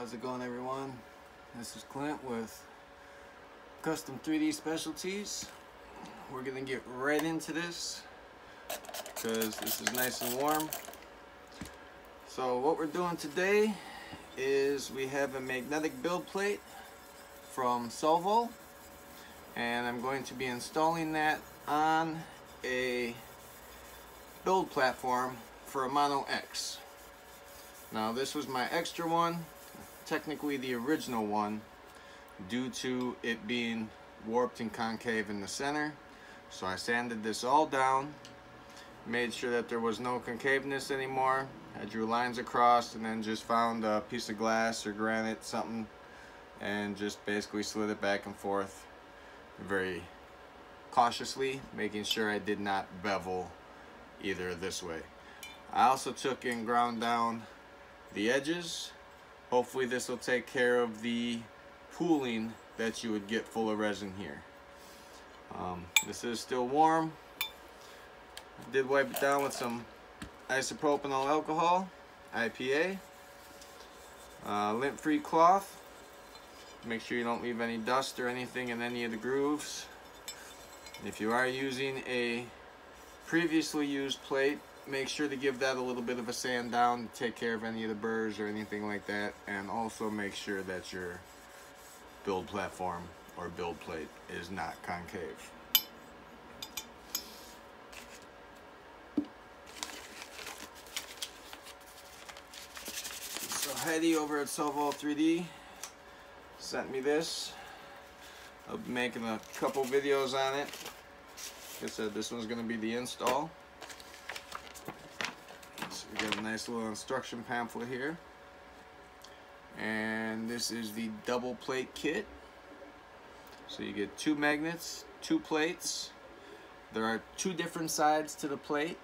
How's it going, everyone? This is Clint with Custom 3D Specialties. We're gonna get right into this because this is nice and warm. So what we're doing today is we have a magnetic build plate from Sovol, and I'm going to be installing that on a build platform for a Mono X. Now this was my extra one, technically the original one, due to it being warped and concave in the center. So I sanded this all down, made sure that there was no concaveness anymore. I drew lines across and then just found a piece of glass or granite, something, and just basically slid it back and forth very cautiously, making sure I did not bevel either this way. I also took and ground down the edges. Hopefully this will take care of the pooling that you would get full of resin here. This is still warm. I did wipe it down with some isopropyl alcohol, IPA, lint-free cloth. Make sure you don't leave any dust or anything in any of the grooves. If you are using a previously used plate, make sure to give that a little bit of a sand down to take care of any of the burrs or anything like that, and also make sure that your build platform or build plate is not concave. So Heidi over at Sovol 3D sent me this. I'll be making a couple videos on it. Like I said, this one's going to be the install. So we got a nice little instruction pamphlet here. And this is the double plate kit. So you get 2 magnets, 2 plates. There are 2 different sides to the plate.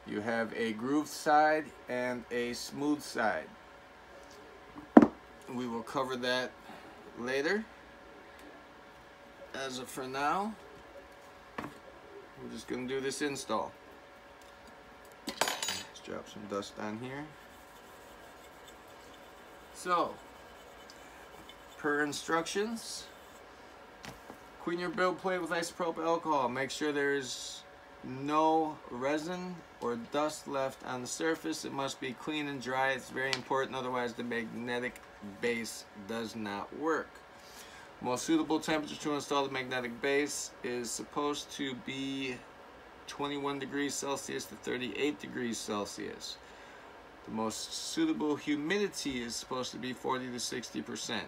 You have a grooved side and a smooth side. We will cover that later. As of for now, we're just going to do this install. Let's drop some dust on here. So, per instructions, clean your build plate with isopropyl alcohol. Make sure there's no resin or dust left on the surface. It must be clean and dry. It's very important, otherwise the magnetic base does not work. Most suitable temperature to install the magnetic base is supposed to be 21 degrees Celsius to 38 degrees Celsius. The most suitable humidity is supposed to be 40 to 60%.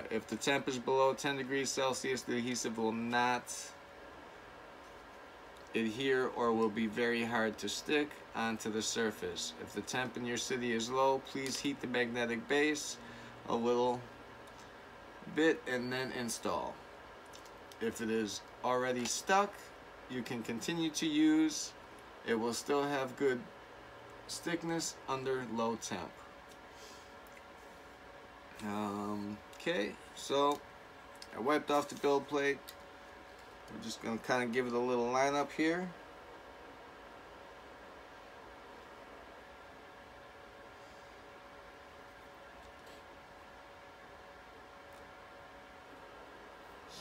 If the temp is below 10 degrees Celsius, the adhesive will not adhere or will be very hard to stick onto the surface. If the temp in your city is low, please heat the magnetic base a little bit and then install. If it is already stuck, you can continue to use. It will still have good thickness under low temp. Okay, so I wiped off the build plate. I'm just going to kind of give it a little line up here.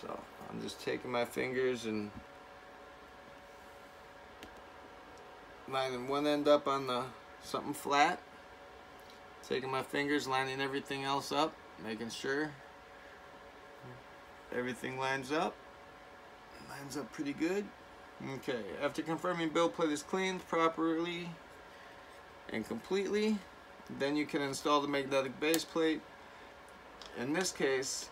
So I'm just taking my fingers and lining one end up on the something flat, taking my fingers, lining everything else up, making sure everything lines up pretty good. Okay, after confirming build plate is cleaned properly and completely, then you can install the magnetic base plate. In this case,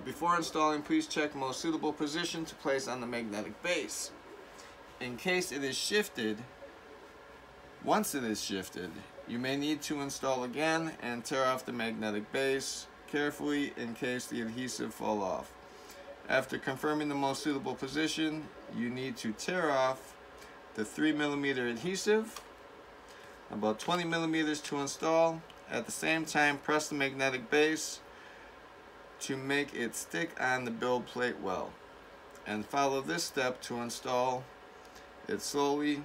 before installing, please check most suitable position to place on the magnetic base. In case it is shifted, once it is shifted, you may need to install again and tear off the magnetic base carefully in case the adhesive fall off. After confirming the most suitable position, you need to tear off the 3mm adhesive, about 20 millimeters to install. At the same time, press the magnetic base to make it stick on the build plate well, and follow this step to install it slowly.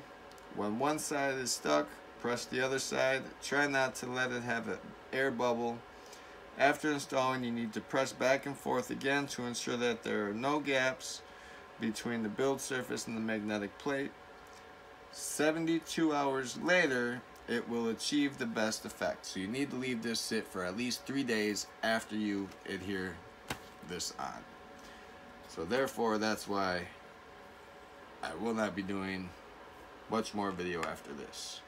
When one side is stuck, Press the other side. Try not to let it have an air bubble. After installing, you need to press back and forth again to ensure that there are no gaps between the build surface and the magnetic plate. 72 hours later, it will achieve the best effect. So you need to leave this sit for at least 3 days after you adhere this on. So therefore, that's why I will not be doing much more video after this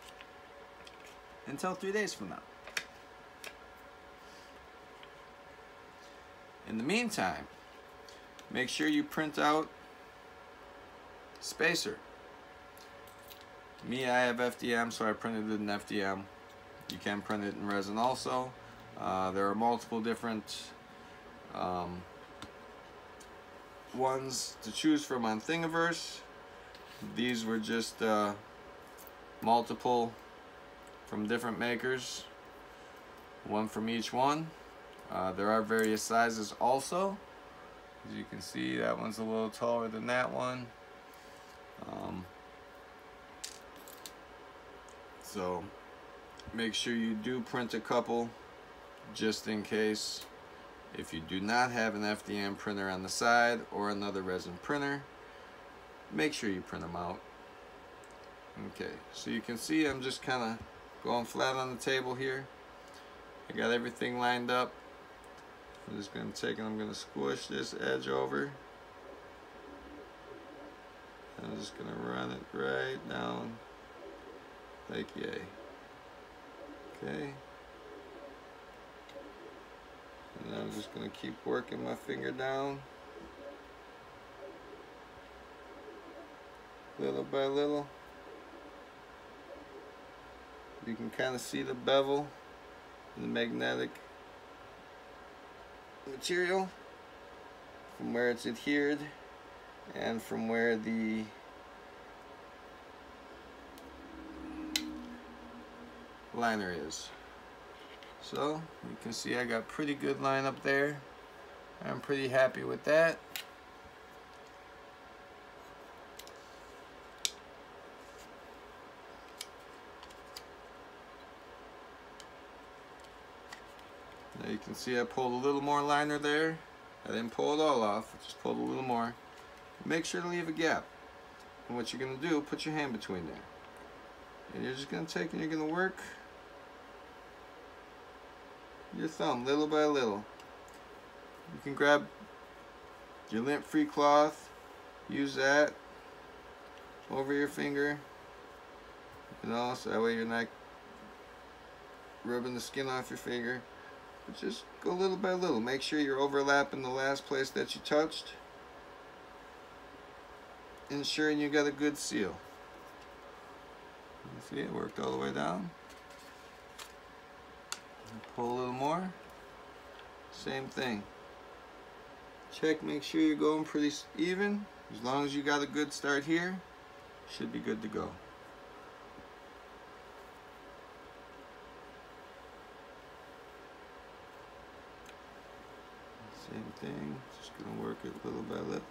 until 3 days from now. In the meantime, make sure you print out spacer. Me, I have FDM, so I printed it in FDM. You can print it in resin also. There are multiple different ones to choose from on Thingiverse. These were just multiple from different makers, one from each one. There are various sizes also. As you can see, that one's a little taller than that one. So make sure you do print a couple just in case. If you do not have an FDM printer on the side or another resin printer, make sure you print them out. Okay, so you can see I'm just kind of going flat on the table here. I got everything lined up. I'm just going to take and I'm going to squish this edge over. I'm just going to run it right down like yay. Okay. And I'm just going to keep working my finger down. Little by little. You can kind of see the bevel in the magnetic material from where it's adhered and from where the liner is. So you can see I got pretty good line up there. I'm pretty happy with that. Now you can see I pulled a little more liner there. I didn't pull it all off, I just pulled a little more. Make sure to leave a gap. And what you're going to do, put your hand between there. And you're just going to take and you're going to work your thumb little by little. You can grab your lint-free cloth, use that over your finger, you know, so that way you're not rubbing the skin off your finger. But just go little by little. Make sure you're overlapping the last place that you touched, ensuring you got a good seal. You see it worked all the way down. Pull a little more. Same thing. Check, make sure you're going pretty even. As long as you got a good start here, should be good to go. Same thing, just gonna work it little by little.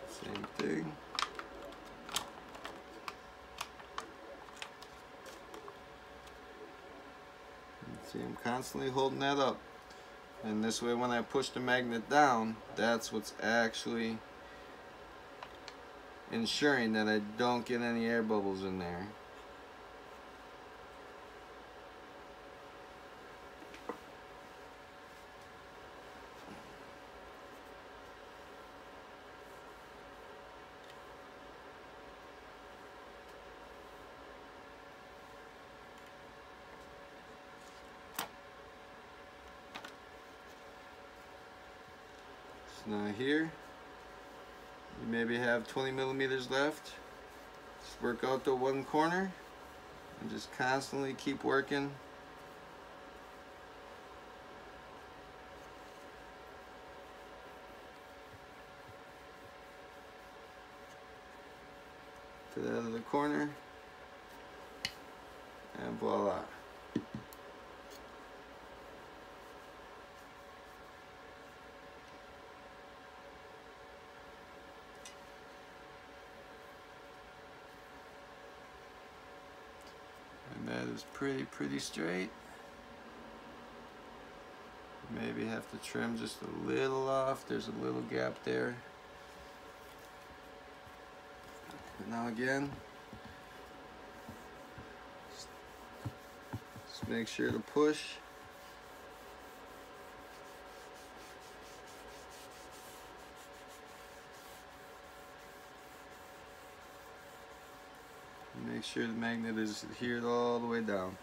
Same thing. See, I'm constantly holding that up. And this way when I push the magnet down, that's what's actually ensuring that I don't get any air bubbles in there. Now here, you maybe have 20 millimeters left. Just work out the one corner and just constantly keep working to the other corner, and voila. And that is pretty straight. Maybe have to trim just a little off. There's a little gap there. But now again, just make sure to push. Make sure the magnet is adhered all the way down.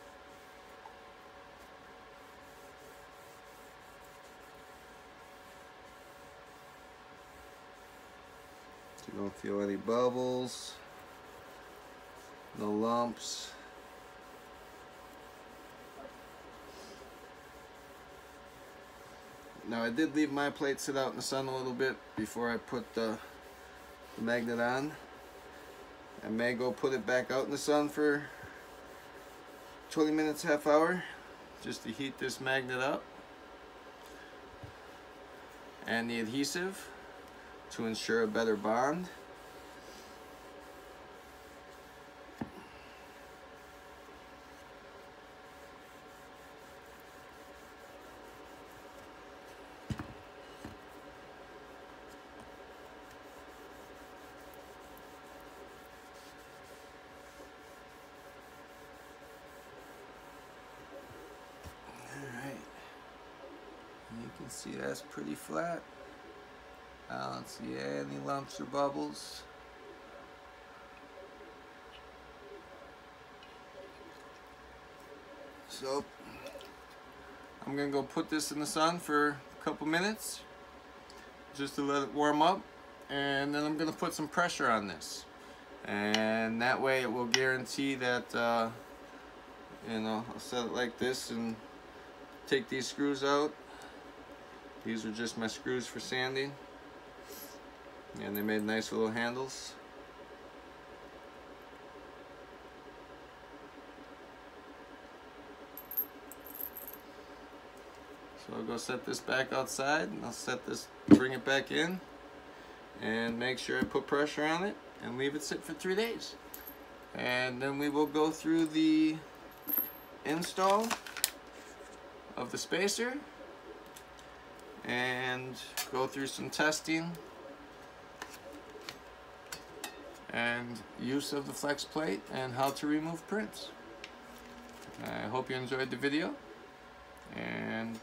So you don't feel any bubbles, no lumps. Now I did leave my plate sit out in the sun a little bit before I put the magnet on. I may go put it back out in the sun for 20 minutes, half hour, just to heat this magnet up and the adhesive to ensure a better bond. You can see that's pretty flat. I don't see any lumps or bubbles. So I'm gonna go put this in the sun for a couple minutes just to let it warm up, and then I'm gonna put some pressure on this, and that way it will guarantee that you know, I'll set it like this and take these screws out. These are just my screws for sanding, and they made nice little handles. So I'll go set this back outside, and I'll set this, bring it back in, and make sure I put pressure on it and leave it sit for 3 days. And then we will go through the install of the spacer and go through some testing and use of the flex plate and how to remove prints. I hope you enjoyed the video, and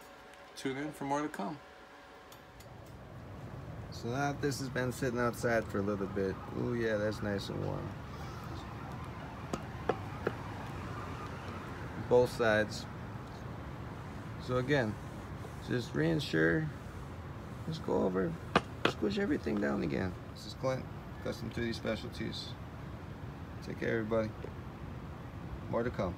tune in for more to come. So now this has been sitting outside for a little bit. Oh yeah, that's nice and warm. Both sides. So again, just reinsure, just go over, squish everything down again. This is Clint, Custom 3D Specialties. Take care, everybody. More to come.